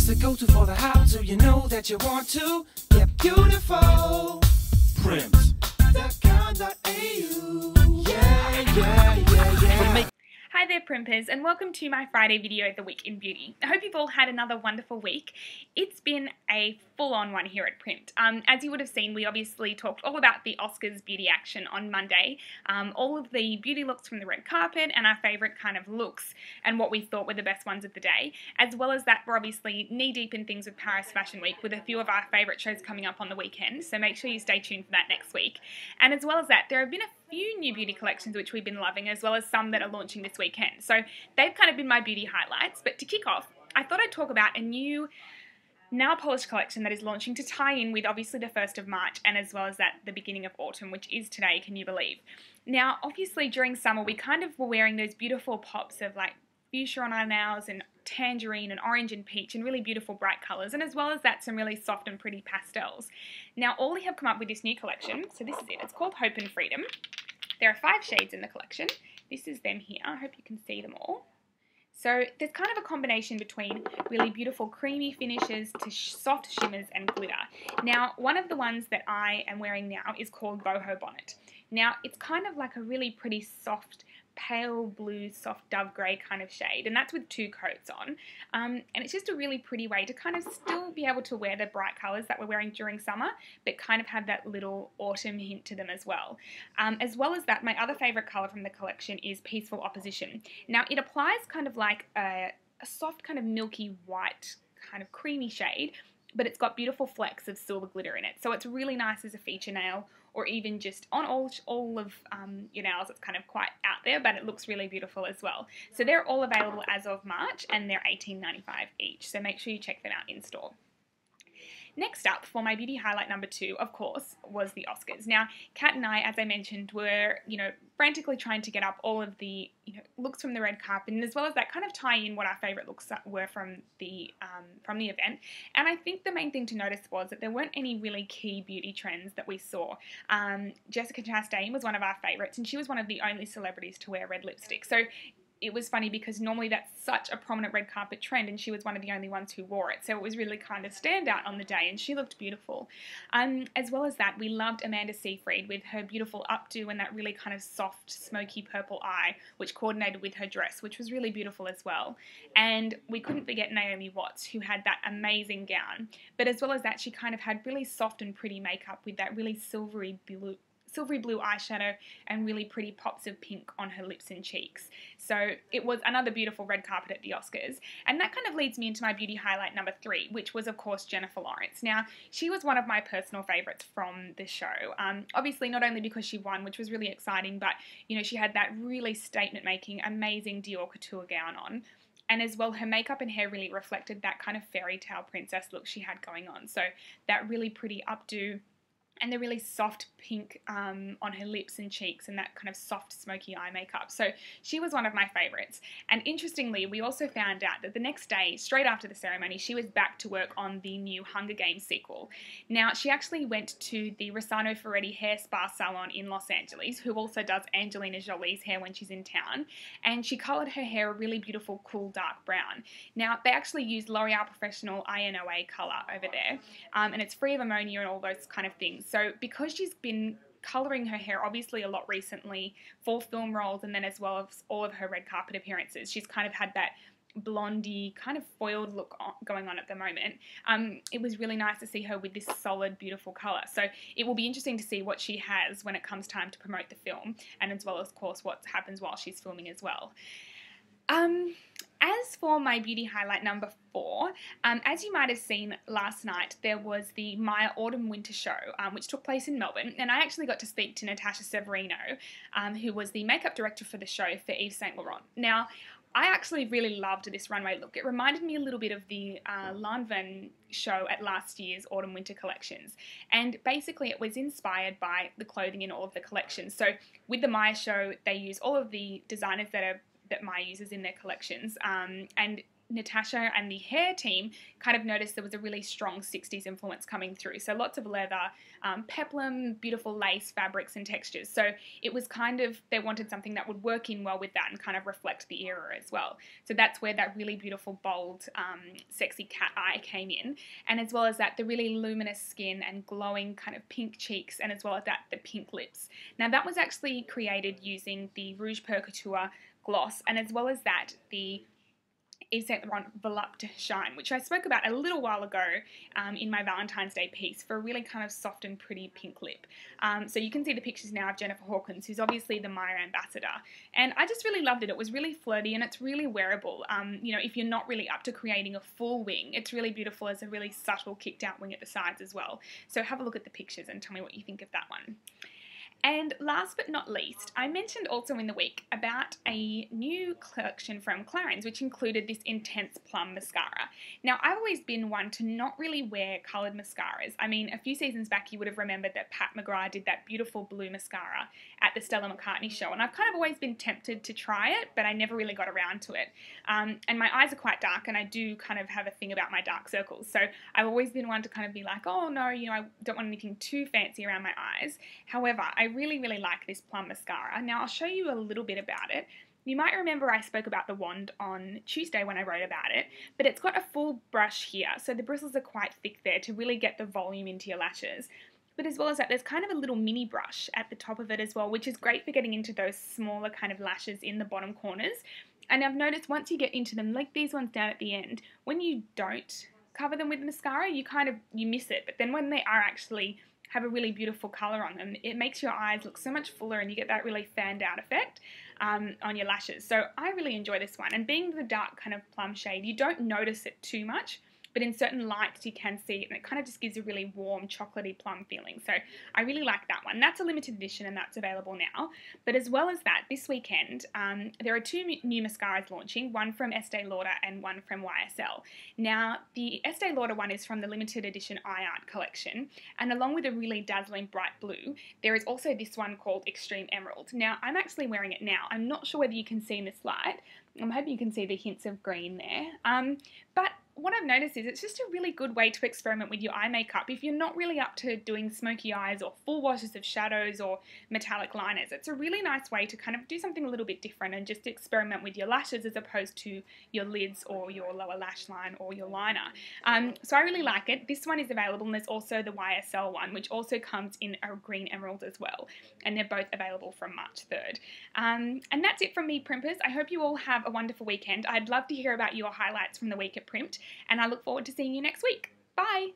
the go-to for the how-to. You know that you want to get beautiful. Prims.com.au. Yeah. Hi there primpers, and welcome to my Friday video of the week in beauty. I hope you've all had another wonderful week. It's been a full-on one here at Primped. As you would have seen, we obviously talked all about the Oscars beauty action on Monday, all of the beauty looks from the red carpet and our favourite kind of looks and what we thought were the best ones of the day. As well as that, we're obviously knee-deep in things with Paris Fashion Week with a few of our favourite shows coming up on the weekend, so make sure you stay tuned for that next week. And as well as that, there have been a few new beauty collections which we've been loving, as well as some that are launching this weekend. So they've kind of been my beauty highlights. But to kick off, I thought I'd talk about a new nail polish collection that is launching to tie in with obviously the 1st of March and as well as that the beginning of autumn, which is today, can you believe? Now, obviously during summer we kind of were wearing those beautiful pops of like fuchsia on our nails and tangerine and orange and peach and really beautiful bright colours, and as well as that some really soft and pretty pastels. Now Ollie have come up with this new collection, so this is it. It's called Hope and Freedom. There are 5 shades in the collection. This is them here. I hope you can see them all. So there's kind of a combination between really beautiful creamy finishes to soft shimmers and glitter. Now, one of the ones that I am wearing now is called Boho Bonnet. Now, it's kind of like a really pretty soft, pale blue, soft dove grey kind of shade, and that's with 2 coats on. And it's just a really pretty way to kind of still be able to wear the bright colours that we're wearing during summer, but kind of have that little autumn hint to them as well. As well as that, my other favourite colour from the collection is Peaceful Opposition. Now, it applies kind of like a soft kind of milky white kind of creamy shade, but it's got beautiful flecks of silver glitter in it. So it's really nice as a feature nail, or even just on all of your nails. It's kind of quite out there, but it looks really beautiful as well. So they're all available as of March, and they're $18.95 each. So make sure you check them out in store. Next up, for my beauty highlight number 2, of course, was the Oscars. Now, Kat and I, as I mentioned, were, frantically trying to get up all of the, looks from the red carpet, and as well as that kind of tie in what our favourite looks were from the event. And I think the main thing to notice was that there weren't any really key beauty trends that we saw. Jessica Chastain was one of our favourites, and she was one of the only celebrities to wear red lipstick. So it was funny because normally that's such a prominent red carpet trend, and she was one of the only ones who wore it. So it was really kind of standout on the day, and she looked beautiful. As well as that, we loved Amanda Seyfried with her beautiful updo and that really kind of soft, smoky purple eye, which coordinated with her dress, which was really beautiful as well. And we couldn't forget Naomi Watts, who had that amazing gown. But as well as that, she kind of had really soft and pretty makeup with that really silvery blue eyeshadow and really pretty pops of pink on her lips and cheeks. So it was another beautiful red carpet at the Oscars. And that kind of leads me into my beauty highlight number 3, which was, of course, Jennifer Lawrence. Now, she was one of my personal favourites from the show. Obviously, not only because she won, which was really exciting, but, she had that really statement-making, amazing Dior couture gown on. And as well, her makeup and hair really reflected that kind of fairy tale princess look she had going on. So that really pretty updo and the really soft pink on her lips and cheeks and that kind of soft smoky eye makeup. So she was one of my favourites. And interestingly, we also found out that the next day, straight after the ceremony, she was back to work on the new Hunger Games sequel. Now, she actually went to the Rossano Ferretti hair spa salon in Los Angeles, who also does Angelina Jolie's hair when she's in town, and she coloured her hair a really beautiful, cool, dark brown. Now, they actually used L'Oreal Professional INOA colour over there, and it's free of ammonia and all those kind of things. So because she's been colouring her hair obviously a lot recently for film roles and then as well as all of her red carpet appearances, she's kind of had that blondie kind of foiled look going on at the moment. It was really nice to see her with this solid, beautiful colour. So it will be interesting to see what she has when it comes time to promote the film, and as well as, of course, what happens while she's filming as well. As for my beauty highlight number 4, as you might have seen last night, there was the Myer Autumn Winter Show, which took place in Melbourne, and I actually got to speak to Natasha Severino, who was the makeup director for the show for Yves Saint Laurent. Now, I actually really loved this runway look. It reminded me a little bit of the Lanvin show at last year's Autumn-Winter collections. And basically it was inspired by the clothing in all of the collections. So with the Myer show, they use all of the designers that Myer uses in their collections. And Natasha and the hair team kind of noticed there was a really strong 60s influence coming through. So lots of leather, peplum, beautiful lace fabrics and textures. So it was kind of, they wanted something that would work in well with that and kind of reflect the era as well. So that's where that really beautiful, bold, sexy cat eye came in. And as well as that, the really luminous skin and glowing kind of pink cheeks, and as well as that, the pink lips. Now that was actually created using the Rouge Per Couture gloss, and as well as that, the Yves Saint Laurent Volupte Shine, which I spoke about a little while ago in my Valentine's Day piece, for a really kind of soft and pretty pink lip. So you can see the pictures now of Jennifer Hawkins, who's obviously the Myer ambassador. And I just really loved it. It was really flirty and it's really wearable. You know, if you're not really up to creating a full wing, it's really beautiful as a really subtle kicked out wing at the sides as well. So have a look at the pictures and tell me what you think of that one. And last but not least, I mentioned also in the week about a new collection from Clarins, which included this Intense Plum mascara. Now, I've always been one to not really wear coloured mascaras. I mean, a few seasons back, you would have remembered that Pat McGrath did that beautiful blue mascara at the Stella McCartney show, and I've kind of always been tempted to try it, but I never really got around to it. And my eyes are quite dark, and I do kind of have a thing about my dark circles, so I've always been one to kind of be like, oh no, you know, I don't want anything too fancy around my eyes. However, I really like this plum mascara. Now I'll show you a little bit about it. You might remember I spoke about the wand on Tuesday when I wrote about it, but it's got a full brush here, so the bristles are quite thick there to really get the volume into your lashes. But as well as that, there's kind of a little mini brush at the top of it as well, which is great for getting into those smaller kind of lashes in the bottom corners. And I've noticed once you get into them, like these ones down at the end, when you don't cover them with mascara, you miss it. But then when they are actually have a really beautiful colour on them, it makes your eyes look so much fuller and you get that really fanned out effect on your lashes. So I really enjoy this one, and being the dark kind of plum shade, you don't notice it too much, but in certain lights you can see it, and it kind of just gives a really warm chocolatey plum feeling. So I really like that one. That's a limited edition and that's available now. But as well as that, this weekend there are two new mascaras launching, one from Estee Lauder and one from YSL. Now the Estee Lauder one is from the limited edition Eye Art collection, and along with a really dazzling bright blue, there is also this one called Extreme Emerald. Now I'm actually wearing it now. I'm not sure whether you can see in this light. I'm hoping you can see the hints of green there. But what I've noticed is it's just a really good way to experiment with your eye makeup if you're not really up to doing smoky eyes or full washes of shadows or metallic liners. It's a really nice way to kind of do something a little bit different and just experiment with your lashes as opposed to your lids or your lower lash line or your liner. So I really like it. This one is available, and there's also the YSL one, which also comes in a green emerald as well. And they're both available from March 3rd. And that's it from me, Primpers. I hope you all have a wonderful weekend. I'd love to hear about your highlights from the week at Primped, and I look forward to seeing you next week. Bye!